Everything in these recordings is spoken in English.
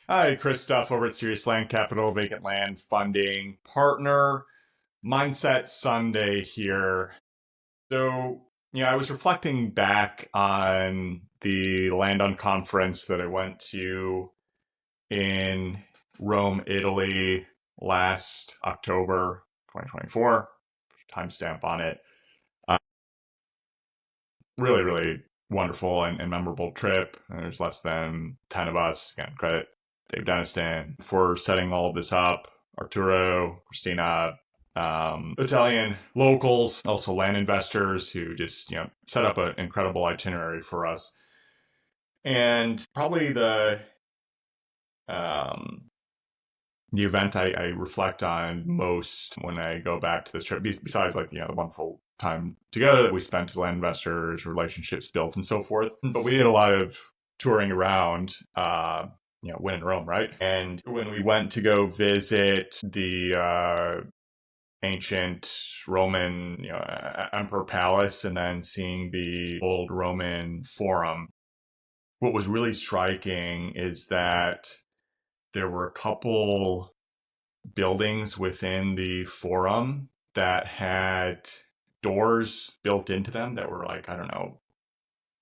Hi, Chris Duff over at Serious Land Capital, Vacant Land Funding Partner. Mindset Sunday here. So, I was reflecting back on the Land on conference that I went to in Rome, Italy last October 2024. Timestamp on it. Uh, really wonderful and memorable trip. There's less than 10 of us. Again, credit Dave Deniston for setting all of this up. Arturo, Christina, Italian locals, also land investors who just, set up an incredible itinerary for us. And probably um, the event I reflect on most when I go back to this trip, besides like, the wonderful time together that we spent as land investors, relationships built and so forth. But we did a lot of touring around, when in Rome, right? And when we went to go visit the ancient Roman, emperor palace and then seeing the old Roman forum, what was really striking is that there were a couple buildings within the forum that had doors built into them that were like, I don't know,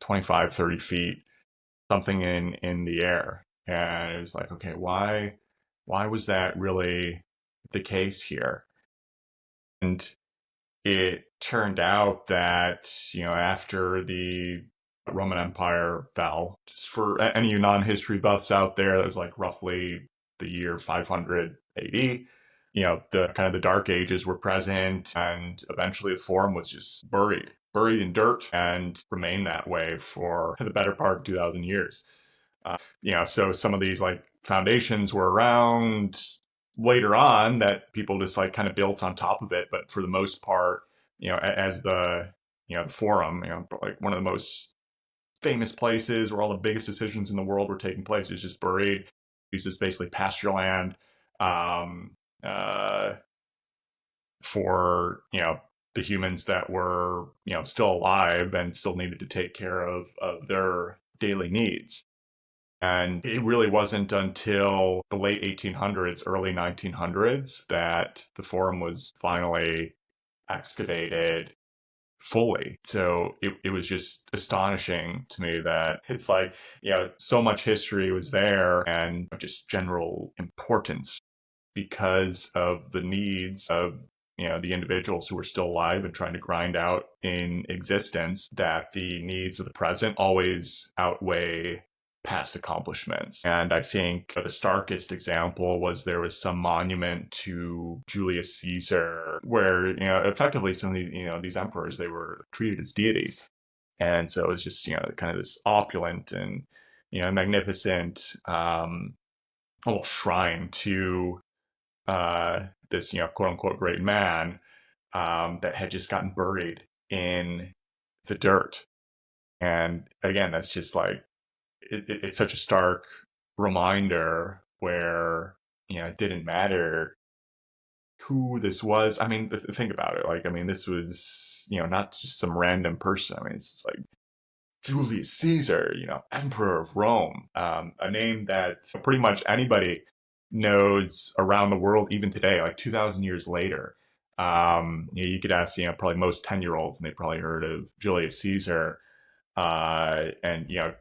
25, 30 feet, something in the air. And it was like, okay, why was that really the case here? And it turned out that, after the Roman Empire fell, just for any non-history buffs out there, that was like roughly the year 500 AD. The kind of the dark ages were present, and eventually the forum was just buried in dirt and remained that way for the better part of 2,000 years. So some of these like foundations were around later on that people just like kind of built on top of it. But for the most part, as the forum, like one of the most famous places where all the biggest decisions in the world were taking place was just buried. This is basically pasture land, um, uh, for, the humans that were, still alive and still needed to take care of their daily needs. And it really wasn't until the late 1800s, early 1900s that the forum was finally excavated fully. So it was just astonishing to me that it's like, so much history was there and just general importance because of the needs of, the individuals who were still alive and trying to grind out in existence, that the needs of the present always outweigh past accomplishments. And I think the starkest example was there was some monument to Julius Caesar where, effectively some of these, these emperors, they were treated as deities. And so it was just, kind of this opulent and, magnificent little shrine to this, quote unquote great man, that had just gotten buried in the dirt. And again, that's just like, it's such a stark reminder where, it didn't matter who this was. I mean, think about it. Like, I mean, this was, not just some random person. I mean, it's just like Julius Caesar, Emperor of Rome, a name that pretty much anybody knows around the world, even today, like 2,000 years later. You could ask, probably most 10-year-olds, and they probably heard of Julius Caesar. And,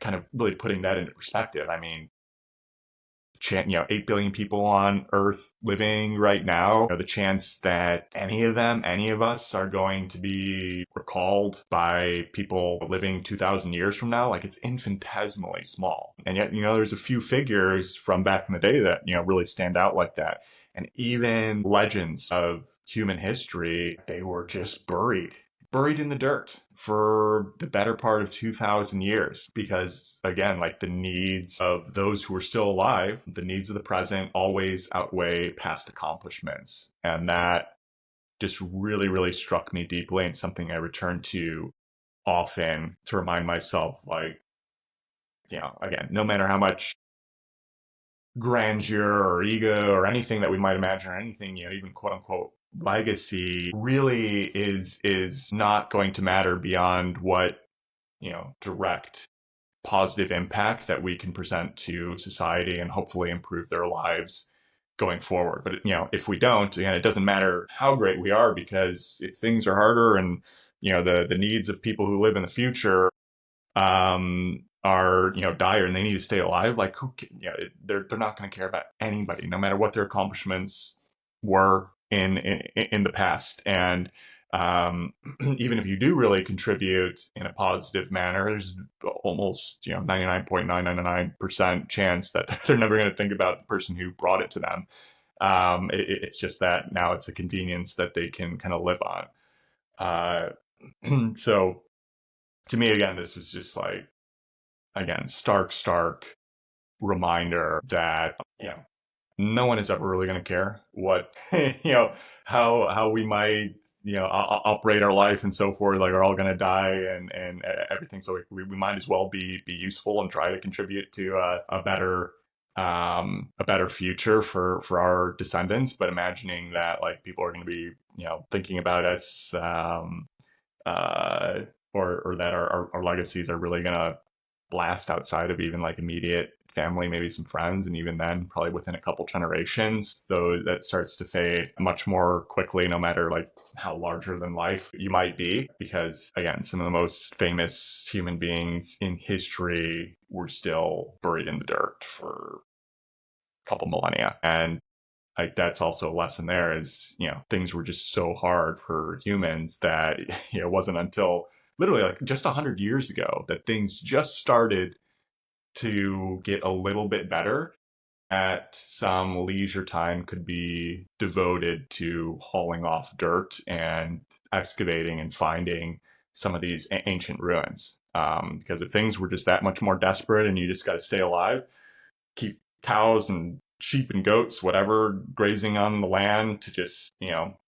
kind of really putting that into perspective. I mean, 8 billion people on Earth living right now, the chance that any of them, any of us are going to be recalled by people living 2,000 years from now, like it's infinitesimally small. And yet, there's a few figures from back in the day that, really stand out like that. And even legends of human history, they were just buried in the dirt for the better part of 2,000 years. Because again, like the needs of those who are still alive, the needs of the present always outweigh past accomplishments. And that just really struck me deeply, and something I return to often to remind myself, like, again, no matter how much grandeur or ego or anything that we might imagine, or anything, even quote unquote legacy, really is not going to matter beyond what, direct positive impact that we can present to society and hopefully improve their lives going forward. But if we don't, again, it doesn't matter how great we are, because if things are harder and the needs of people who live in the future are dire and they need to stay alive, like they're not going to care about anybody, no matter what their accomplishments were in the past. And even if you do really contribute in a positive manner, there's almost 99.999% chance that they're never going to think about the person who brought it to them. It's just that now it's a convenience that they can kind of live on. So to me, again, this was just like, again, stark reminder that no one is ever really going to care what how we might operate our life and so forth. Like, we're all going to die and everything. So we might as well be useful and try to contribute to a better future for our descendants. But imagining that like people are going to be thinking about us or that our legacies are really going to last outside of even like immediate family, maybe some friends, and even then probably within a couple generations, though that starts to fade much more quickly, no matter like how larger than life you might be. Because again, some of the most famous human beings in history were still buried in the dirt for a couple millennia. And like, that's also a lesson there, is things were just so hard for humans that it wasn't until literally like just 100 years ago that things just started to get a little bit better, at some leisure time could be devoted to hauling off dirt and excavating and finding some of these ancient ruins. Because if things were just that much more desperate and you just got to stay alive, keep cows and sheep and goats, whatever, grazing on the land to just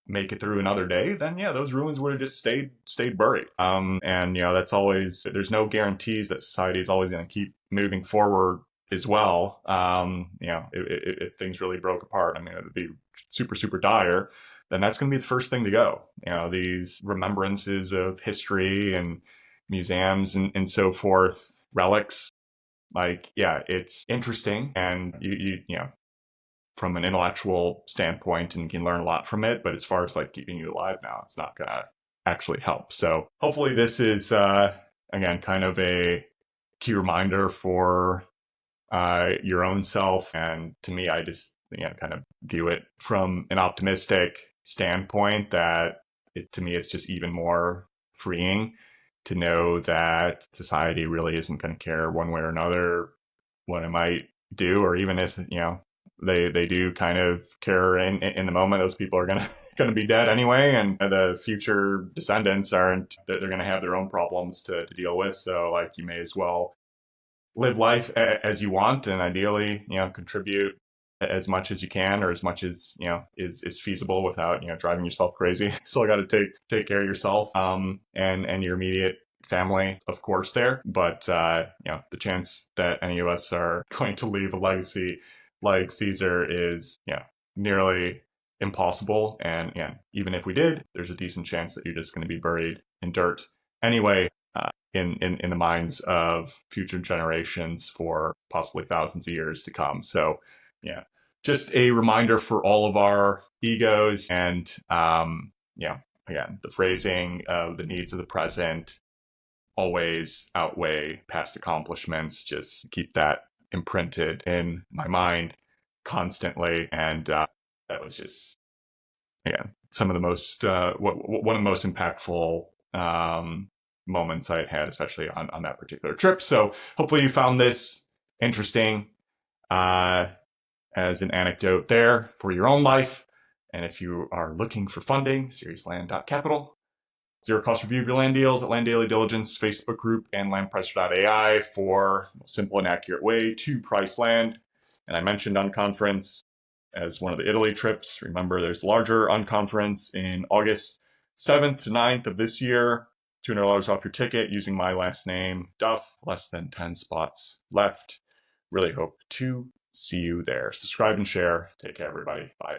make it through another day, then those ruins would have just stayed buried. And that's always, there's no guarantees that society is always going to keep moving forward as well. If things really broke apart, I mean, it would be super dire, then that's going to be the first thing to go. These remembrances of history and museums and so forth, relics, like, it's interesting, and you from an intellectual standpoint, and you can learn a lot from it. But as far as like keeping you alive now, it's not gonna actually help. So hopefully this is again kind of a key reminder for your own self. And to me, I just kind of view it from an optimistic standpoint, that to me it's just even more freeing to know that society really isn't going to care one way or another what it might do, or even if they do kind of care in the moment, those people are gonna be dead anyway, and the future descendants aren't. They're going to have their own problems to deal with. So like, you may as well live life as you want, and ideally contribute as much as you can, or as much as is feasible, without driving yourself crazy. Still got to take care of yourself and your immediate family, of course, there. But the chance that any of us are going to leave a legacy like Caesar is nearly impossible. And even if we did, there's a decent chance that you're just going to be buried in dirt anyway, in the minds of future generations for possibly thousands of years to come. So just a reminder for all of our egos, and again, the phrasing of the needs of the present always outweigh past accomplishments. Just keep that imprinted in my mind constantly. And that was just, again, some of the most one of the most impactful moments I had, especially on that particular trip. So hopefully you found this interesting as an anecdote there for your own life. And if you are looking for funding, seriousland.capital. Zero cost review of your land deals at Land Daily Diligence Facebook group, and landpricer.ai for a simple and accurate way to price land. And I mentioned Unconference as one of the Italy trips. Remember, there's a larger Unconference in August 7th to 9th of this year. $200 off your ticket using my last name, Duff. Less than 10 spots left. Really hope to see you there. Subscribe and share. Take care, everybody. Bye.